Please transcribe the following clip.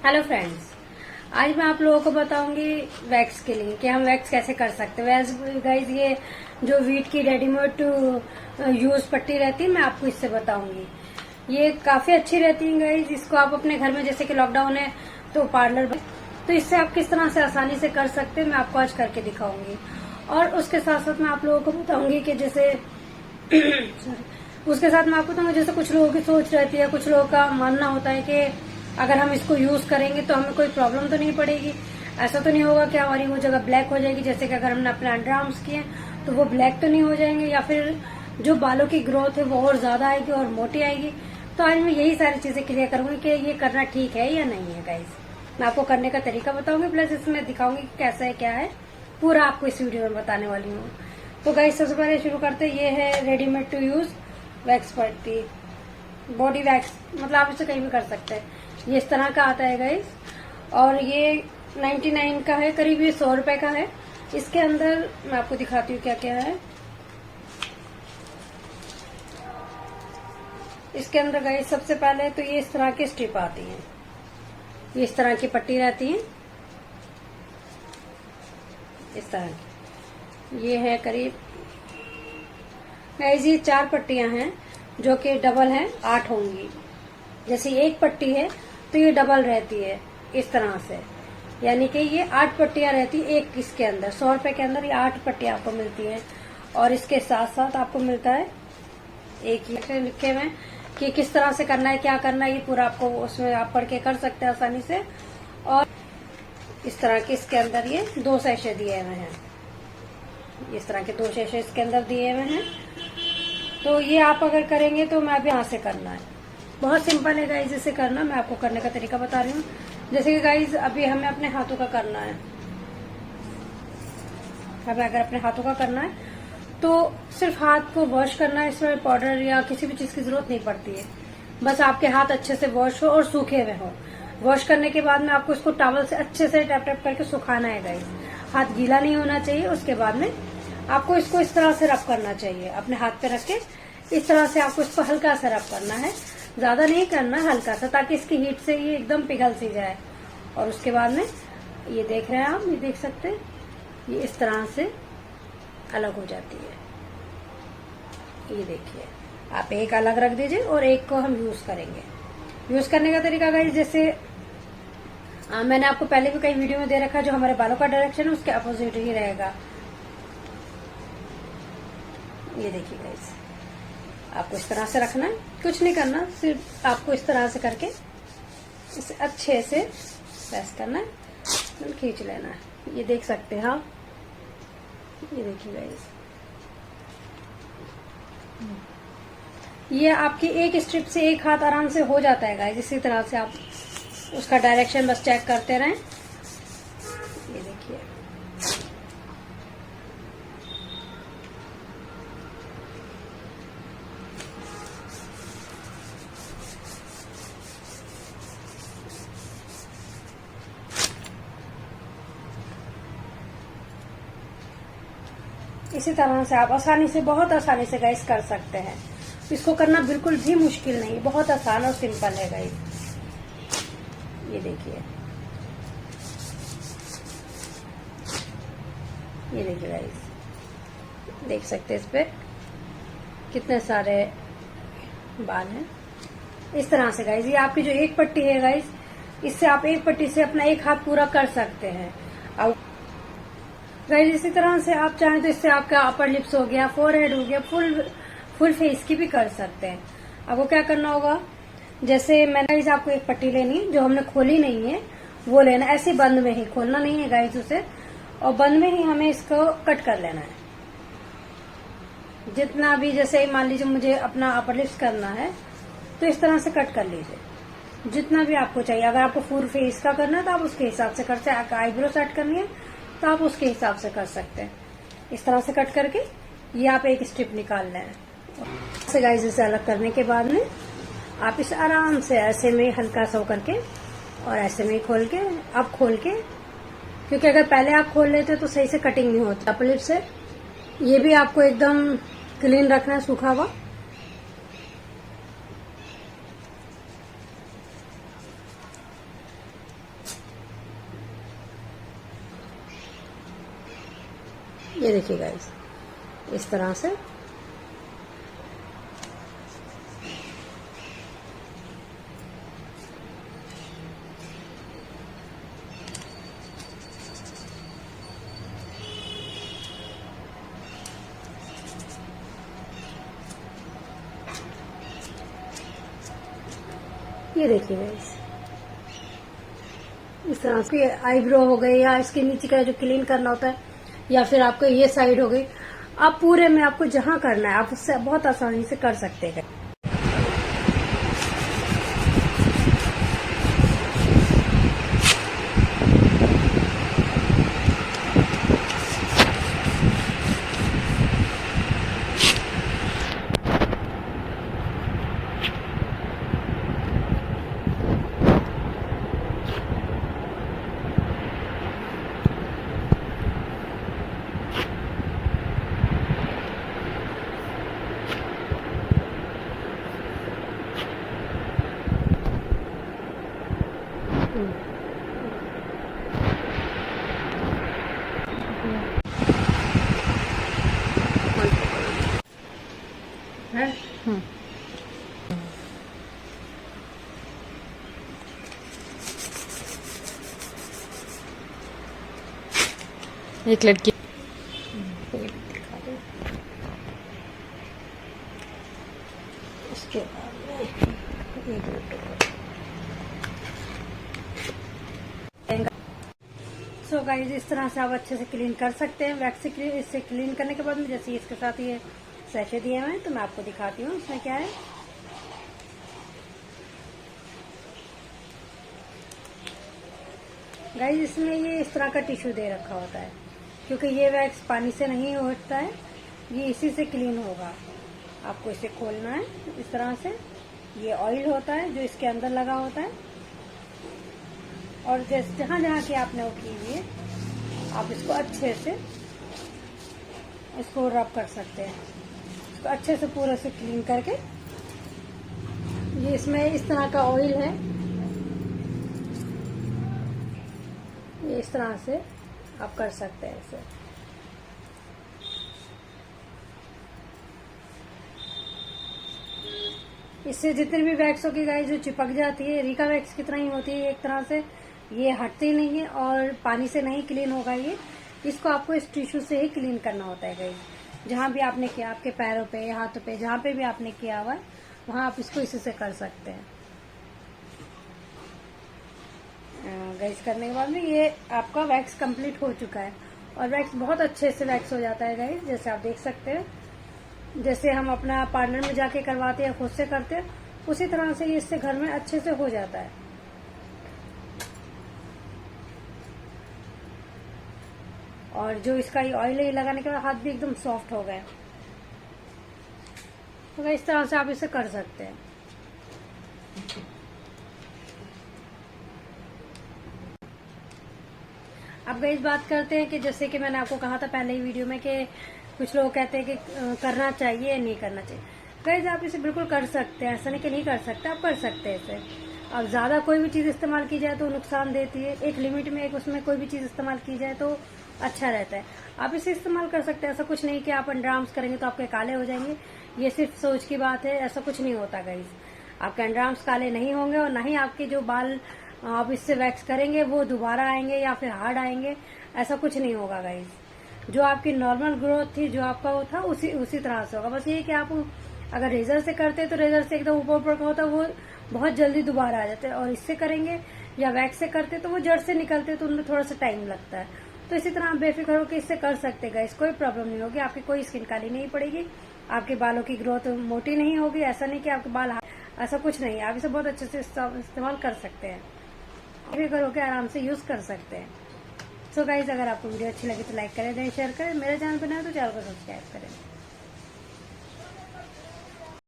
Hello friends, आज मैं आप लोगों को बताऊंगी वैक्स के लिए कि हम वैक्स कैसे कर सकते हैं। वैसे गाइज ये जो वीट की रेडीमेड यूज पट्टी रहती है मैं आपको इससे बताऊंगी। ये काफी अच्छी रहती है गाइज। इसको आप अपने घर में, जैसे कि लॉकडाउन है तो पार्लर, तो इससे आप किस तरह से आसानी से कर सकते हैं मैं आपको आज करके दिखाऊंगी। और उसके साथ साथ मैं आप लोगों को बताऊंगी कि जैसे उसके साथ मैं आपको बताऊंगी जैसे कुछ लोगों की सोच रहती है, कुछ लोगों का मानना होता है कि अगर हम इसको यूज करेंगे तो हमें कोई प्रॉब्लम तो नहीं पड़ेगी। ऐसा तो नहीं होगा कि हमारी वो जगह ब्लैक हो जाएगी, जैसे कि अगर हमने अपने अंडर आर्म्स किए तो वो ब्लैक तो नहीं हो जाएंगे, या फिर जो बालों की ग्रोथ है वो और ज्यादा आएगी और मोटी आएगी। तो आज मैं यही सारी चीजें क्लियर करूंगी कि ये करना ठीक है या नहीं है गाइज। मैं आपको करने का तरीका बताऊंगी, प्लस इसमें दिखाऊंगी कि कैसा है क्या है, पूरा आपको इस वीडियो में बताने वाली हूँ। तो गाइज सबसे पहले शुरू करते, ये है रेडीमेड टू यूज वैक्स पट्टी, बॉडी वैक्स, मतलब आप इसे कहीं भी कर सकते हैं। ये इस तरह का आता है गाइस, और ये 99 का है, करीब ये 100 रुपए का है। इसके अंदर मैं आपको दिखाती हूँ क्या क्या है। इसके अंदर गाइस सबसे पहले तो ये इस तरह की स्ट्रिप आती है, ये इस तरह की पट्टी रहती है, इस तरह की। ये है करीब गाइस, ये 4 पट्टियां हैं जो कि डबल हैं, 8 होंगी। जैसे एक पट्टी है तो ये डबल रहती है इस तरह से, यानी कि ये 8 पट्टियां रहती है एक इसके अंदर। 100 रुपए के अंदर ये 8 पट्टियां आपको मिलती हैं। और इसके साथ साथ आपको मिलता है एक ही लिखे हुए कि किस तरह से करना है, क्या करना है, ये पूरा आपको उसमें आप पढ़ के कर सकते हैं आसानी से। और इस तरह के इसके अंदर ये 2 सैशे दिए हुए हैं, इस तरह के 2 सैशे इसके अंदर दिए हुए हैं। तो ये आप अगर करेंगे तो मैं भी यहाँ से करना है, बहुत सिंपल है गाइज इसे करना। मैं आपको करने का तरीका बता रही हूँ। जैसे कि गाइज अभी हमें अपने हाथों का करना है, हमें अगर अपने हाथों का करना है तो सिर्फ हाथ को वॉश करना है, इसमें पाउडर या किसी भी चीज की जरूरत नहीं पड़ती है। बस आपके हाथ अच्छे से वॉश हो और सूखे हुए हो। वॉश करने के बाद में आपको इसको टॉवल से अच्छे से टैप टैप करके सुखाना है गाइज। हाथ गीला नहीं होना चाहिए। उसके बाद में आपको इसको इस तरह से रब करना चाहिए, अपने हाथ पे रख के इस तरह से आपको इसको हल्का सा रब करना है, ज्यादा नहीं करना, हल्का सा, ताकि इसकी हीट से ये एकदम पिघल सी जाए। और उसके बाद में ये देख रहे हैं आप, ये देख सकते हैं, ये इस तरह से अलग हो जाती है। ये देखिए, आप एक अलग रख दीजिए और एक को हम यूज करेंगे। यूज करने का तरीका गाइस, जैसे मैंने आपको पहले भी कई वीडियो में दे रखा है, जो हमारे बालों का डायरेक्शन है उसके अपोजिट ही रहेगा। ये देखिए गाइस, आपको इस तरह से रखना है, कुछ नहीं करना, सिर्फ आपको इस तरह से करके इसे अच्छे से प्रेस करना है, खींच लेना है। ये देख सकते हैं आप, ये देखिए गाइस, ये आपकी एक स्ट्रिप से एक हाथ आराम से हो जाता है गाइस। इसी तरह से आप उसका डायरेक्शन बस चेक करते रहें। ये देखिए, इसी तरह से आप आसानी से, बहुत आसानी से गाइस कर सकते हैं। इसको करना बिल्कुल भी मुश्किल नहीं, बहुत आसान और सिंपल है गाइस। ये देखिए, ये देखिए गाइस, देख सकते हैं इस पे कितने सारे बाल हैं। इस तरह से गाइस, ये आपकी जो एक पट्टी है गाइस, इससे आप एक पट्टी से अपना एक हाथ पूरा कर सकते हैं। अब गाइस इसी तरह से आप चाहें तो इससे आपका अपर लिप्स हो गया, फोरहेड हो गया, फुल फेस की भी कर सकते हैं। आपको क्या करना होगा, जैसे मैंने गाइस आपको एक पट्टी लेनी है जो हमने खोली नहीं है, वो लेना, ऐसे बंद में ही, खोलना नहीं है गाइस उसे, और बंद में ही हमें इसको कट कर लेना है। जितना भी, जैसे मान लीजिए मुझे अपना अपर लिप्स करना है तो इस तरह से कट कर लीजिए, जितना भी आपको चाहिए। अगर आपको फुल फेस का करना है तो आप उसके हिसाब से कर सकते हैं। आपको आईब्रो सेट करनी है तो आप उसके हिसाब से कर सकते हैं। इस तरह से कट करके ये आप एक स्ट्रिप निकाल लें। ऐसे गाइस इसे अलग करने के बाद में आप इसे आराम से ऐसे में हल्का सा करके और ऐसे में खोल के, आप खोल के, क्योंकि अगर पहले आप खोल लेते तो सही से कटिंग नहीं होती अपर लिप से। ये भी आपको एकदम क्लीन रखना है, सूखा हुआ। ये देखिए गाइस, इस तरह से ये देखिए गाइस, इस तरह से आईब्रो हो गई या इसके नीचे का जो क्लीन करना होता है, या फिर आपको ये साइड हो गई, आप पूरे में आपको जहां करना है आप उससे बहुत आसानी से कर सकते हैं। है एक लड़की इसके बाद में एक मिनट। सो गाइस, इस तरह से आप अच्छे से क्लीन कर सकते हैं। वैक्स से इससे क्लीन करने के बाद में जैसे इसके साथ ये सैशे दिए हुए हैं, तो मैं आपको दिखाती हूँ इसमें क्या है। गाइस, इसमें ये इस तरह का टिश्यू दे रखा होता है, क्योंकि ये वैक्स पानी से नहीं होता है, ये इसी से क्लीन होगा। आपको इसे खोलना है इस तरह से। ये ऑयल होता है जो इसके अंदर लगा होता है, और जैसे जहां जहां की आपने वो की हुई है, आप इसको अच्छे से इसको रब कर सकते हैं। इसको अच्छे से पूरे से क्लीन करके, ये इसमें इस तरह का ऑयल है, ये इस तरह से आप कर सकते हैं इसे। इससे जितनी भी वैक्स होगी गाइस जो चिपक जाती है, रिका वैक्स की तरह ही होती है एक तरह से, ये हटती नहीं है और पानी से नहीं क्लीन होगा ये। इसको आपको इस टिश्यू से ही क्लीन करना होता है गाइस। जहां भी आपने किया, आपके पैरों पे, हाथों पे, जहां पे भी आपने किया हुआ है, वहां आप इसको इसी से कर सकते हैं। गाइस, करने के बाद में ये आपका वैक्स कंप्लीट हो चुका है, और वैक्स बहुत अच्छे से वैक्स हो जाता है गाइस, जैसे आप देख सकते हैं। जैसे हम अपना पार्लर में जाके करवाते हैं, खुद से करते हैं, उसी तरह से ये इससे घर में अच्छे से हो जाता है। और जो इसका ये ऑयल है, लगाने के बाद हाथ भी एकदम सॉफ्ट हो गए। तो इस तरह से आप इसे कर सकते हैं। अब गाइस, बात करते हैं कि जैसे कि मैंने आपको कहा था पहले ही वीडियो में कि कुछ लोग कहते हैं कि करना चाहिए या नहीं करना चाहिए। गाइस, आप इसे बिल्कुल कर सकते हैं, ऐसा नहीं कि नहीं कर सकते, आप कर सकते हैं इसे। अब ज्यादा कोई भी चीज इस्तेमाल की जाए तो नुकसान देती है, एक लिमिट में, एक उसमें कोई भी चीज इस्तेमाल की जाए तो अच्छा रहता है। आप इसे इस्तेमाल कर सकते हैं, ऐसा कुछ नहीं कि आप अंडर आर्म्स करेंगे तो आपके काले हो जाएंगे, ये सिर्फ सोच की बात है, ऐसा कुछ नहीं होता गाइस। आपके अंडर आर्म्स काले नहीं होंगे, और न ही आपके जो बाल आप इससे वैक्स करेंगे वो दोबारा आएंगे या फिर हार्ड आएंगे, ऐसा कुछ नहीं होगा गाइस। जो आपकी नॉर्मल ग्रोथ थी, जो आपका वो था, उसी तरह से होगा। बस ये कि आप अगर रेजर से करते तो रेजर से एकदम ऊपर ऊपर का होता, वो बहुत जल्दी दोबारा आ जाते हैं, और इससे करेंगे या वैक्स से करते तो वो जड़ से निकलते, तो उनमें थोड़ा सा टाइम लगता है। तो इसी तरह आप बेफिक्र होकर इससे कर सकते गाइस, कोई प्रॉब्लम नहीं होगी, आपकी कोई स्किन काली नहीं पड़ेगी, आपके बालों की ग्रोथ मोटी नहीं होगी, ऐसा नहीं कि आपके बाल, ऐसा कुछ नहीं। आप इसे बहुत अच्छे से इस्तेमाल कर सकते हैं, बेफिक्र होकर आराम से यूज कर सकते हैं। सो गाइस, अगर आपको वीडियो अच्छी लगी तो लाइक करें, दें, शेयर करें। मेरे चैनल पर नए हो तो चैनल को सब्सक्राइब करें।